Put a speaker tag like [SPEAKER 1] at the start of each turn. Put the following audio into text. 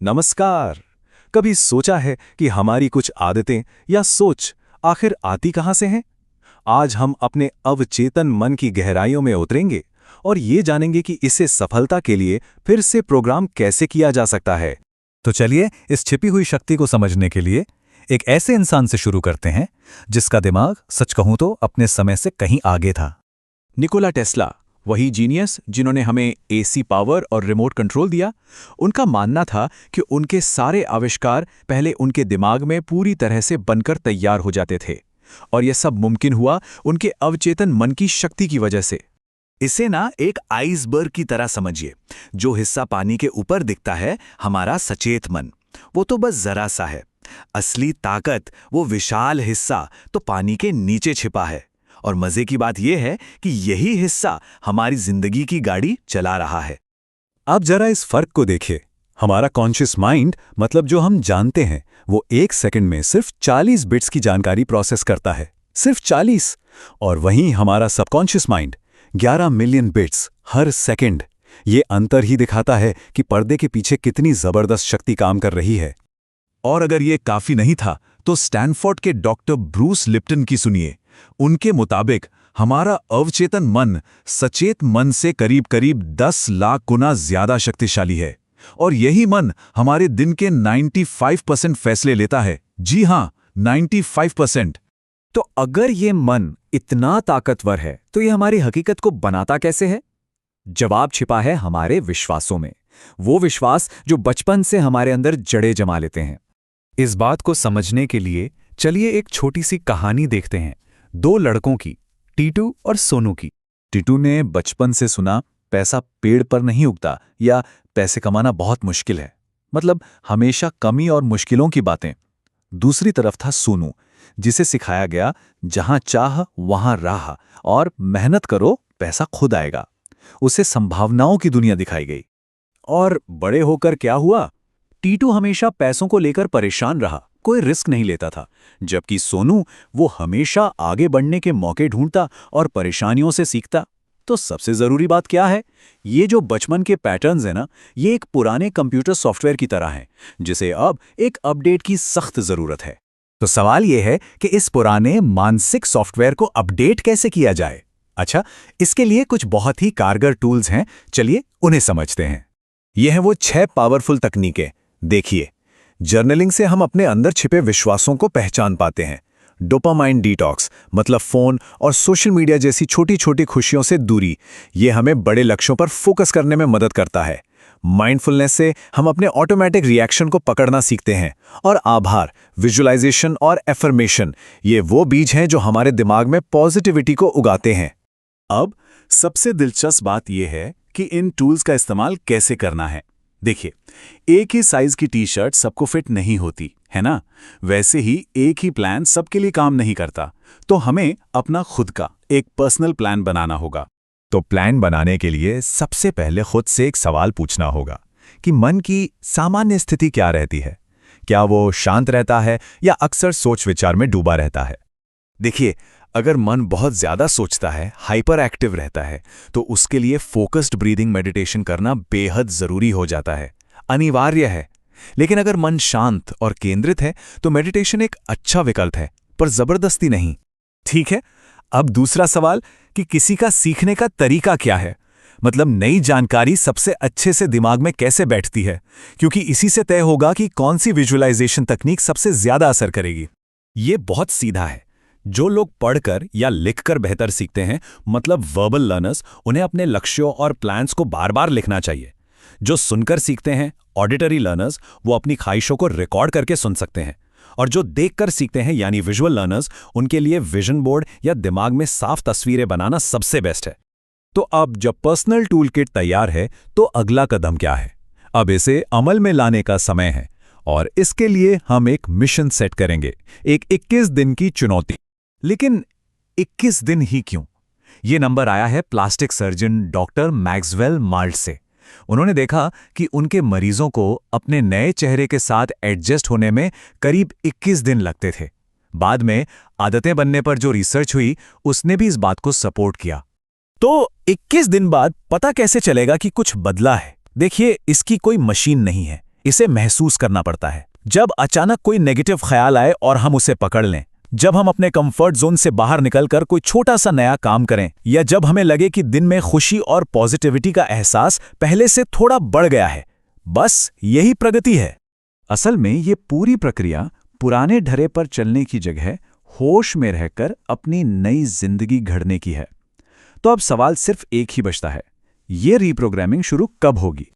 [SPEAKER 1] नमस्कार। कभी सोचा है कि हमारी कुछ आदतें या सोच आखिर आती कहां से हैं? आज हम अपने अवचेतन मन की गहराइयों में उतरेंगे और ये जानेंगे कि इसे सफलता के लिए फिर से प्रोग्राम कैसे किया जा सकता है।
[SPEAKER 2] तो चलिए इस छिपी हुई शक्ति को समझने के लिए एक ऐसे इंसान से शुरू करते हैं जिसका दिमाग सच कहूं तो अपने समय से कहीं आगे था।
[SPEAKER 1] निकोला टेस्ला, वही जीनियस जिन्होंने हमें एसी पावर और रिमोट कंट्रोल दिया। उनका मानना था कि उनके सारे आविष्कार पहले उनके दिमाग में पूरी तरह से बनकर तैयार हो जाते थे, और यह सब मुमकिन हुआ उनके अवचेतन मन की शक्ति की वजह से।
[SPEAKER 2] इसे ना एक आइसबर्ग की तरह समझिए। जो हिस्सा पानी के ऊपर दिखता है, हमारा सचेत मन, वो तो बस जरा सा है। असली ताकत, वो विशाल हिस्सा तो पानी के नीचे छिपा है। और मजे की बात यह है कि यही हिस्सा हमारी जिंदगी की गाड़ी चला रहा है।
[SPEAKER 1] आप जरा इस फर्क को देखिए। हमारा कॉन्शियस माइंड, मतलब जो हम जानते हैं, वो 1 सेकंड में सिर्फ 40 बिट्स की जानकारी प्रोसेस करता है, सिर्फ 40। और वहीं हमारा सबकॉन्शियस माइंड 11 मिलियन बिट्स हर सेकंड। ये अंतर ही दिखाता है कि पर्दे के पीछे कितनी जबरदस्त शक्ति काम कर रही है।
[SPEAKER 3] और अगर ये काफी नहीं था तो स्टैनफोर्ड के डॉक्टर ब्रूस लिप्टन की सुनिए। उनके मुताबिक हमारा अवचेतन मन सचेत मन से करीब करीब 10 लाख गुना ज्यादा शक्तिशाली है, और यही मन हमारे दिन के 95% फैसले लेता है। जी हां, 95%।
[SPEAKER 2] तो अगर ये मन इतना ताकतवर है तो ये हमारी हकीकत को बनाता कैसे है? जवाब छिपा है हमारे विश्वासों में। वो विश्वास जो बचपन से हमारे अंदर जड़ें जमा लेते हैं। इस बात को समझने के लिए चलिए एक छोटी सी कहानी देखते हैं, 2 लड़कों की, टीटू और सोनू की।
[SPEAKER 1] टीटू ने बचपन से सुना पैसा पेड़ पर नहीं उगता, या पैसे कमाना बहुत मुश्किल है, मतलब हमेशा कमी और मुश्किलों की बातें। दूसरी तरफ था सोनू, जिसे सिखाया गया जहां चाह वहां राह, और मेहनत करो पैसा खुद आएगा। उसे संभावनाओं की दुनिया दिखाई गई। और बड़े होकर क्या हुआ? टीटू हमेशा पैसों को लेकर परेशान रहा, कोई रिस्क नहीं लेता था, जबकि सोनू, वो हमेशा आगे बढ़ने के मौके ढूंढता और परेशानियों से सीखता। तो सबसे जरूरी बात क्या है? ये जो बचपन के पैटर्न्स हैं ना, ये एक पुराने कंप्यूटर सॉफ्टवेयर की तरह हैं, जिसे अब एक अपडेट की सख्त जरूरत है।
[SPEAKER 2] तो सवाल यह है कि इस पुराने मानसिक सॉफ्टवेयर को अपडेट कैसे किया जाए? अच्छा, इसके लिए कुछ बहुत ही कारगर टूल्स हैं, चलिए उन्हें समझते हैं।
[SPEAKER 1] यह है वो 6 पावरफुल तकनीकें। देखिए, जर्नलिंग से हम अपने अंदर छिपे विश्वासों को पहचान पाते हैं। डोपामाइन डिटॉक्स, मतलब फोन और सोशल मीडिया जैसी छोटी छोटी खुशियों से दूरी, ये हमें बड़े लक्ष्यों पर फोकस करने में मदद करता है। माइंडफुलनेस से हम अपने ऑटोमेटिक रिएक्शन को पकड़ना सीखते हैं। और आभार, विजुअलाइजेशन और एफर्मेशन, ये वो बीज हैं जो हमारे दिमाग में पॉजिटिविटी को उगाते हैं।
[SPEAKER 3] अब सबसे दिलचस्प बात यह है कि इन टूल्स का इस्तेमाल कैसे करना है। देखिए, एक ही साइज की टी शर्ट सबको फिट नहीं होती है ना, वैसे ही एक ही प्लान सबके लिए काम नहीं करता। तो हमें अपना खुद का एक पर्सनल प्लान बनाना होगा।
[SPEAKER 2] तो प्लान बनाने के लिए सबसे पहले खुद से एक सवाल पूछना होगा कि मन की सामान्य स्थिति क्या रहती है। क्या वो शांत रहता है या अक्सर सोच विचार में डूबा रहता है?
[SPEAKER 1] देखिए, अगर मन बहुत ज्यादा सोचता है, हाइपर एक्टिव रहता है, तो उसके लिए फोकस्ड ब्रीदिंग मेडिटेशन करना बेहद जरूरी हो जाता है, अनिवार्य है। लेकिन अगर मन शांत और केंद्रित है तो मेडिटेशन एक अच्छा विकल्प है, पर जबरदस्ती नहीं। ठीक है, अब दूसरा सवाल कि किसी का सीखने का तरीका क्या है, मतलब नई जानकारी सबसे अच्छे से दिमाग में कैसे बैठती है, क्योंकि इसी से तय होगा कि कौन सी विजुअलाइजेशन तकनीक सबसे ज्यादा असर करेगी। ये बहुत सीधा है। जो लोग पढ़कर या लिखकर बेहतर सीखते हैं, मतलब वर्बल लर्नर्स, उन्हें अपने लक्ष्यों और प्लान्स को बार बार लिखना चाहिए। जो सुनकर सीखते हैं, ऑडिटरी लर्नर्स, वो अपनी ख्वाहिशों को रिकॉर्ड करके सुन सकते हैं। और जो देखकर सीखते हैं, यानी विजुअल लर्नर्स, उनके लिए विजन बोर्ड या दिमाग में साफ तस्वीरें बनाना सबसे बेस्ट है। तो अब जब पर्सनल टूल किट तैयार है, तो अगला कदम क्या है? अब इसे अमल में लाने का समय है, और इसके लिए हम एक मिशन सेट करेंगे, एक 21 दिन की चुनौती। लेकिन 21 दिन ही क्यों? ये नंबर आया है plastic surgeon doctor Maxwell malt से। उन्होंने देखा कि उनके मरीजों को अपने नए चेहरे के साथ एडजस्ट होने में करीब 21 दिन लगते थे। बाद में आदतें बनने पर जो रिसर्च हुई, उसने भी इस बात को सपोर्ट किया। तो 21 दिन बाद पता कैसे चलेगा कि कुछ बदला है? देखिए, इसकी कोई मशीन नहीं है,
[SPEAKER 2] इसे महसूस करना पड़ता है। जब अचानक कोई नेगेटिव ख्याल आए और हम उसे पकड़ लें, जब हम अपने कंफर्ट जोन से बाहर निकलकर कोई छोटा सा नया काम करें, या जब हमें लगे कि दिन में खुशी और पॉजिटिविटी का एहसास पहले से थोड़ा बढ़ गया है, बस यही प्रगति है। असल में ये पूरी प्रक्रिया पुराने ढरे पर चलने की जगह होश में रहकर अपनी नई जिंदगी घड़ने की है। तो अब सवाल सिर्फ एक ही बचता है, ये रीप्रोग्रामिंग शुरू कब होगी?